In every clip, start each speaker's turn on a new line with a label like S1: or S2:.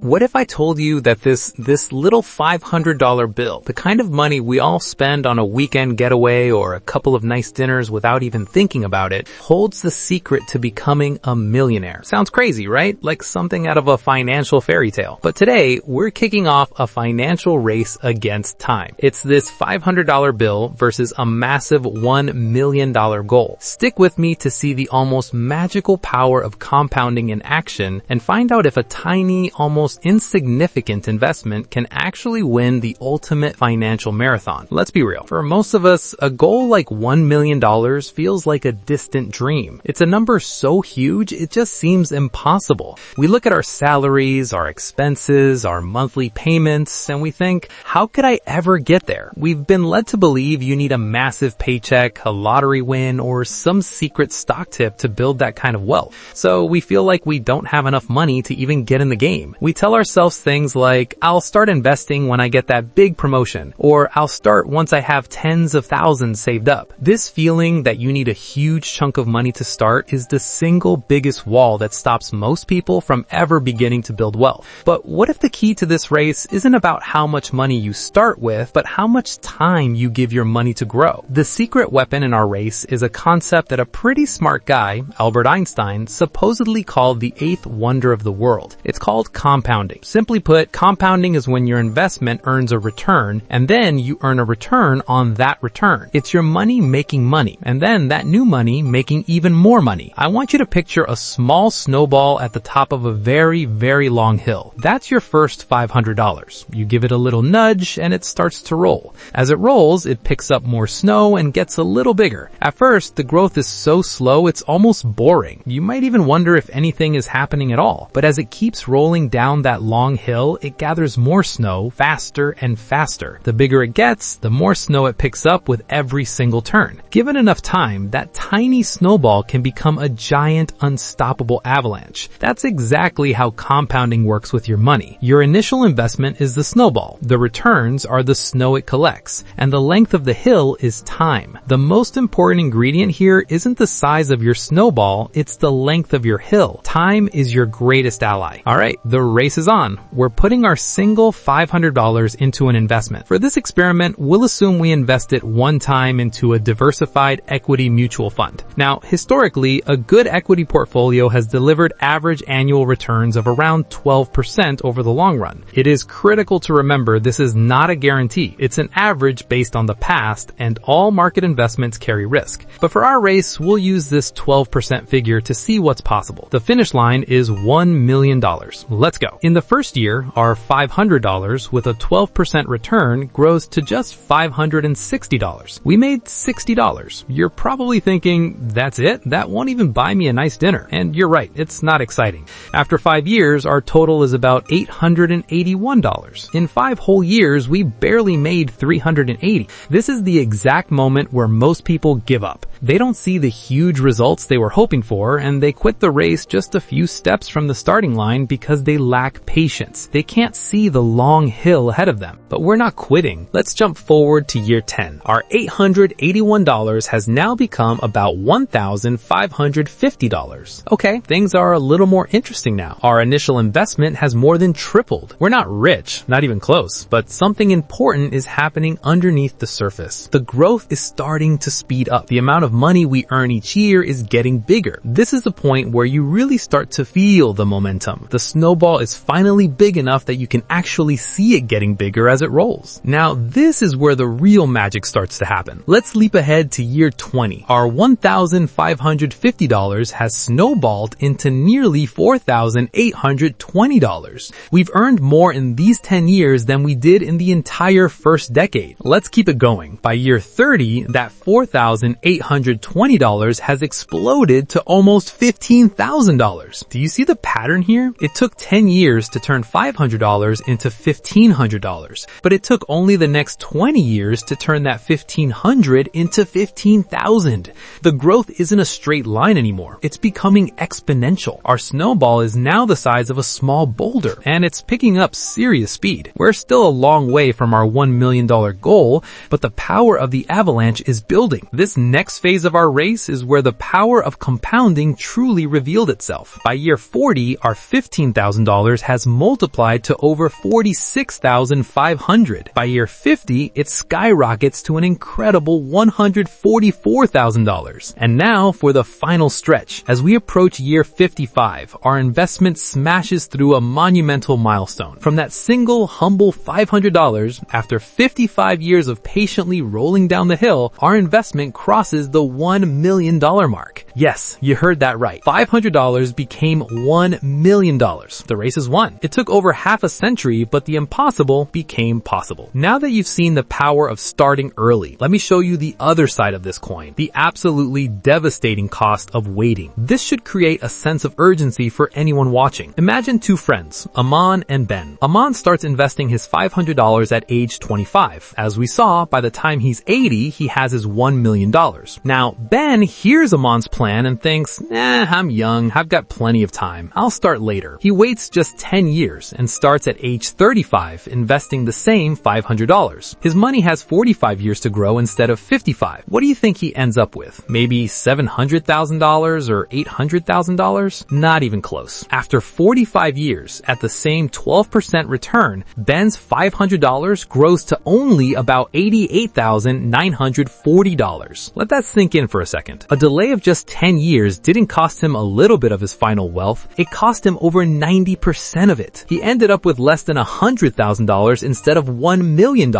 S1: What if I told you that this little $500 bill, the kind of money we all spend on a weekend getaway or a couple of nice dinners without even thinking about it, holds the secret to becoming a millionaire? Sounds crazy, right? Like something out of a financial fairy tale. But today, we're kicking off a financial race against time. It's this $500 bill versus a massive $1 million goal. Stick with me to see the almost magical power of compounding in action and find out if a tiny, almost insignificant investment can actually win the ultimate financial marathon. Let's be real. For most of us, a goal like $1 million feels like a distant dream. It's a number so huge, it just seems impossible. We look at our salaries, our expenses, our monthly payments, and we think, how could I ever get there? We've been led to believe you need a massive paycheck, a lottery win, or some secret stock tip to build that kind of wealth. So we feel like we don't have enough money to even get in the game. We tell ourselves things like, I'll start investing when I get that big promotion, or I'll start once I have tens of thousands saved up. This feeling that you need a huge chunk of money to start is the single biggest wall that stops most people from ever beginning to build wealth. But what if the key to this race isn't about how much money you start with, but how much time you give your money to grow? The secret weapon in our race is a concept that a pretty smart guy, Albert Einstein, supposedly called the eighth wonder of the world. It's called compounding. Simply put, compounding is when your investment earns a return, and then you earn a return on that return. It's your money making money, and then that new money making even more money. I want you to picture a small snowball at the top of a very, very long hill. That's your first $500. You give it a little nudge, and it starts to roll. As it rolls, it picks up more snow and gets a little bigger. At first, the growth is so slow, it's almost boring. You might even wonder if anything is happening at all. But as it keeps rolling down that long hill, it gathers more snow faster and faster. The bigger it gets, the more snow it picks up with every single turn. Given enough time, that tiny snowball can become a giant, unstoppable avalanche. That's exactly how compounding works with your money. Your initial investment is the snowball. The returns are the snow it collects. And the length of the hill is time. The most important ingredient here isn't the size of your snowball, it's the length of your hill. Time is your greatest ally. Alright, the race is on. We're putting our single $500 into an investment. For this experiment, we'll assume we invest it one time into a diversified equity mutual fund. Now, historically, a good equity portfolio has delivered average annual returns of around 12% over the long run. It is critical to remember this is not a guarantee. It's an average based on the past, and all market investments carry risk. But for our race, we'll use this 12% figure to see what's possible. The finish line is $1 million. Let's go. In the first year, our $500 with a 12% return grows to just $560. We made $60. You're probably thinking, that's it? That won't even buy me a nice dinner. And you're right, it's not exciting. After 5 years, our total is about $881. In 5 whole years, we barely made $380. This is the exact moment where most people give up. They don't see the huge results they were hoping for, and they quit the race just a few steps from the starting line because they lack patience. They can't see the long hill ahead of them. But we're not quitting. Let's jump forward to year 10. Our $881 has now become about $1,550. Okay, things are a little more interesting now. Our initial investment has more than tripled. We're not rich, not even close, but something important is happening underneath the surface. The growth is starting to speed up. The amount of money we earn each year is getting bigger. This is the point where you really start to feel the momentum. The snowball is finally big enough that you can actually see it getting bigger as it rolls. Now, this is where the real magic starts to happen. Let's leap ahead to year 20. Our $1,550 has snowballed into nearly $4,820. We've earned more in these 10 years than we did in the entire first decade. Let's keep it going. By year 30, that $4,820 has exploded to almost $15,000. Do you see the pattern here? It took 10 years to turn $500 into $1,500, but it took only the next 20 years to turn that $1,500 into $15,000. The growth isn't a straight line anymore. It's becoming exponential. Our snowball is now the size of a small boulder, and it's picking up serious speed. We're still a long way from our $1 million goal, but the power of the avalanche is building. This next phase of our race is where the power of compounding truly revealed itself. By year 40, our $15,000 $500 has multiplied to over $46,500. By year 50, it skyrockets to an incredible $144,000. And now for the final stretch. As we approach year 55, our investment smashes through a monumental milestone. From that single, humble $500, after 55 years of patiently rolling down the hill, our investment crosses the $1 million mark. Yes, you heard that right. $500 became $1 million. The race is won. It took over half a century, but the impossible became possible. Now that you've seen the power of starting early, let me show you the other side of this coin, the absolutely devastating cost of waiting. This should create a sense of urgency for anyone watching. Imagine two friends, Aman and Ben. Aman starts investing his $500 at age 25. As we saw, by the time he's 80, he has his $1 million. Now, Ben hears Aman's plan and thinks, I'm young, I've got plenty of time, I'll start later. He waits just 10 years and starts at age 35, investing the same $500. His money has 45 years to grow instead of 55. What do you think he ends up with? Maybe $700,000 or $800,000? Not even close. After 45 years, at the same 12% return, Ben's $500 grows to only about $88,940. Let that sink in for a second. A delay of just 10 years didn't cost him a little bit of his final wealth, it cost him over 90% of it. He ended up with less than $100,000 instead of $1 million.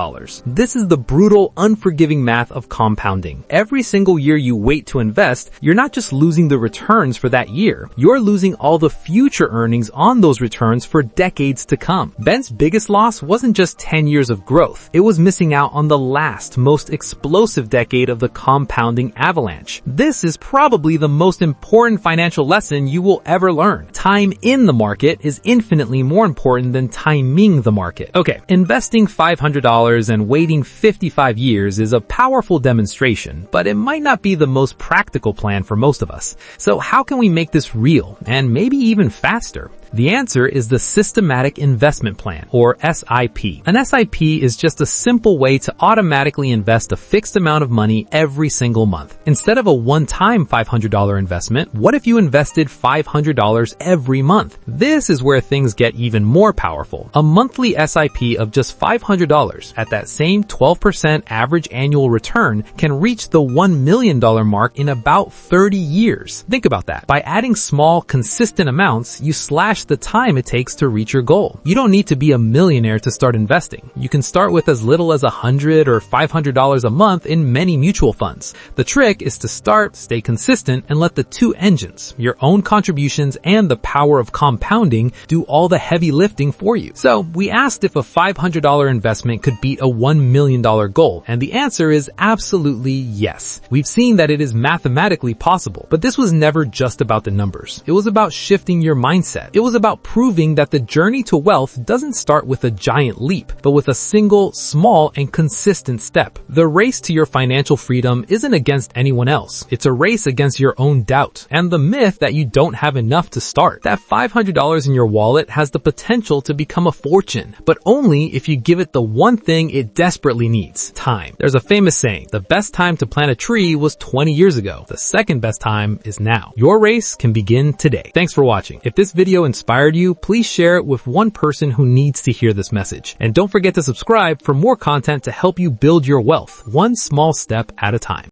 S1: This is the brutal, unforgiving math of compounding. Every single year you wait to invest, you're not just losing the returns for that year, you're losing all the future earnings on those returns for decades to come. Ben's biggest loss wasn't just 10 years of growth, it was missing out on the last, most explosive decade of the compounding avalanche. This is probably the most important financial lesson you will ever learn. Time in the market is infinitely more important than timing the market. Okay, investing $500 and waiting 55 years is a powerful demonstration, but it might not be the most practical plan for most of us. So how can we make this real and maybe even faster? The answer is the Systematic Investment Plan, or SIP. An SIP is just a simple way to automatically invest a fixed amount of money every single month. Instead of a one-time $500 investment, what if you invested $500 every month? This is where things get even more powerful. A monthly SIP of just $500 at that same 12% average annual return can reach the $1 million mark in about 30 years. Think about that. By adding small, consistent amounts, you slash the time it takes to reach your goal. You don't need to be a millionaire to start investing. You can start with as little as $100 or $500 a month in many mutual funds. The trick is to start, stay consistent, and let the two engines, your own contributions and the power of compounding, do all the heavy lifting for you. So we asked if a $500 investment could beat a $1 million goal, and the answer is absolutely yes. We've seen that it is mathematically possible, but this was never just about the numbers. It was about shifting your mindset. It was about proving that the journey to wealth doesn't start with a giant leap, but with a single, small, and consistent step. The race to your financial freedom isn't against anyone else. It's a race against your own doubt and the myth that you don't have enough to start. That $500 in your wallet has the potential to become a fortune, but only if you give it the one thing it desperately needs: time. There's a famous saying, the best time to plant a tree was 20 years ago. The second best time is now. Your race can begin today. Thanks for watching. If this video inspired you, please share it with one person who needs to hear this message. And don't forget to subscribe for more content to help you build your wealth, one small step at a time.